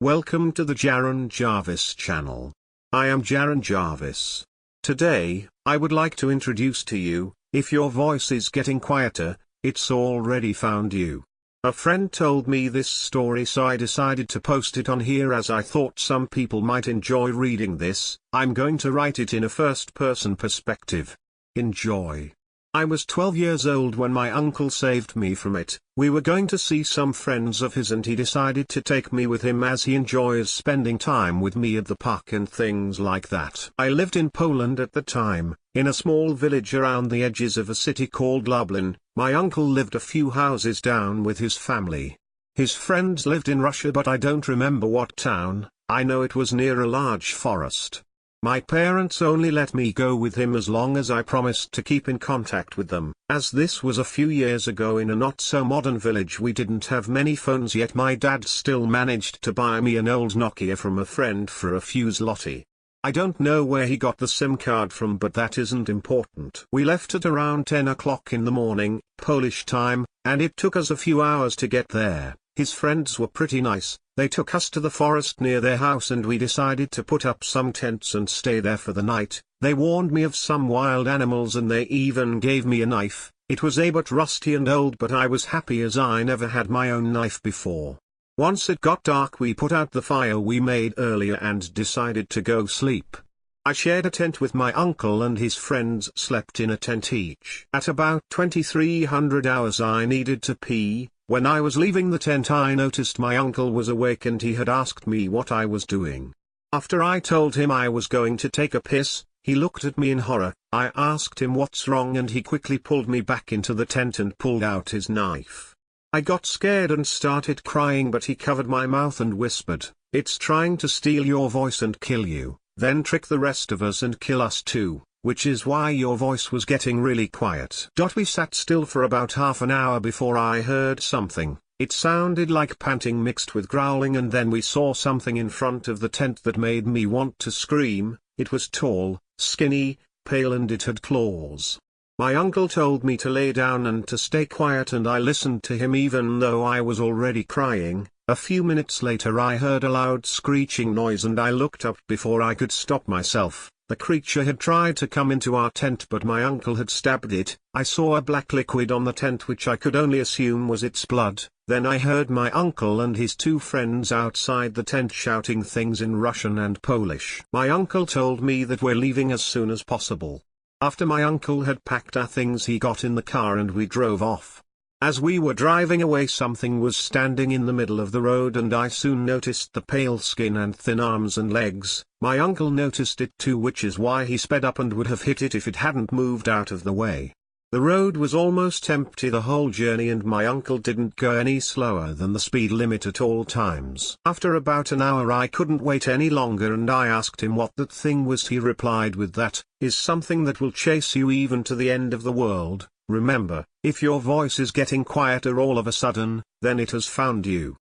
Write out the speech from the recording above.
Welcome to the Jaron Jarvis channel. I am Jaron Jarvis. Today, I would like to introduce to you, if your voice is getting quieter, it's already found you. A friend told me this story, so I decided to post it on here as I thought some people might enjoy reading this. I'm going to write it in a first-person perspective. Enjoy. I was 12 years old when my uncle saved me from it. We were going to see some friends of his and he decided to take me with him as he enjoys spending time with me at the park and things like that. I lived in Poland at the time, in a small village around the edges of a city called Lublin. My uncle lived a few houses down with his family. His friends lived in Russia, but I don't remember what town. I know it was near a large forest. My parents only let me go with him as long as I promised to keep in contact with them. As this was a few years ago in a not-so-modern village, we didn't have many phones yet. My dad still managed to buy me an old Nokia from a friend for a few zloty. I don't know where he got the SIM card from, but that isn't important. We left at around 10 o'clock in the morning, Polish time, and it took us a few hours to get there. His friends were pretty nice. They took us to the forest near their house and we decided to put up some tents and stay there for the night. They warned me of some wild animals and they even gave me a knife. It was a bit rusty and old, but I was happy as I never had my own knife before. Once it got dark, we put out the fire we made earlier and decided to go sleep. I shared a tent with my uncle and his friends slept in a tent each. At about 2300 hours I needed to pee. When I was leaving the tent I noticed my uncle was awake and he had asked me what I was doing. After I told him I was going to take a piss, he looked at me in horror. I asked him what's wrong and he quickly pulled me back into the tent and pulled out his knife. I got scared and started crying, but he covered my mouth and whispered, "It's trying to steal your voice and kill you, then trick the rest of us and kill us too, which is why your voice was getting really quiet." We sat still for about half an hour before I heard something. It sounded like panting mixed with growling, and then we saw something in front of the tent that made me want to scream. It was tall, skinny, pale, and it had claws. My uncle told me to lay down and to stay quiet, and I listened to him even though I was already crying. A few minutes later I heard a loud screeching noise and I looked up before I could stop myself. The creature had tried to come into our tent, but my uncle had stabbed it. I saw a black liquid on the tent, which I could only assume was its blood. Then I heard my uncle and his two friends outside the tent shouting things in Russian and Polish. My uncle told me that we're leaving as soon as possible. After my uncle had packed our things, he got in the car and we drove off. As we were driving away, something was standing in the middle of the road and I soon noticed the pale skin and thin arms and legs. My uncle noticed it too, which is why he sped up and would have hit it if it hadn't moved out of the way. The road was almost empty the whole journey and my uncle didn't go any slower than the speed limit at all times. After about an hour I couldn't wait any longer and I asked him what that thing was. He replied with, "That is something that will chase you even to the end of the world. Remember, if your voice is getting quieter all of a sudden, then it has found you."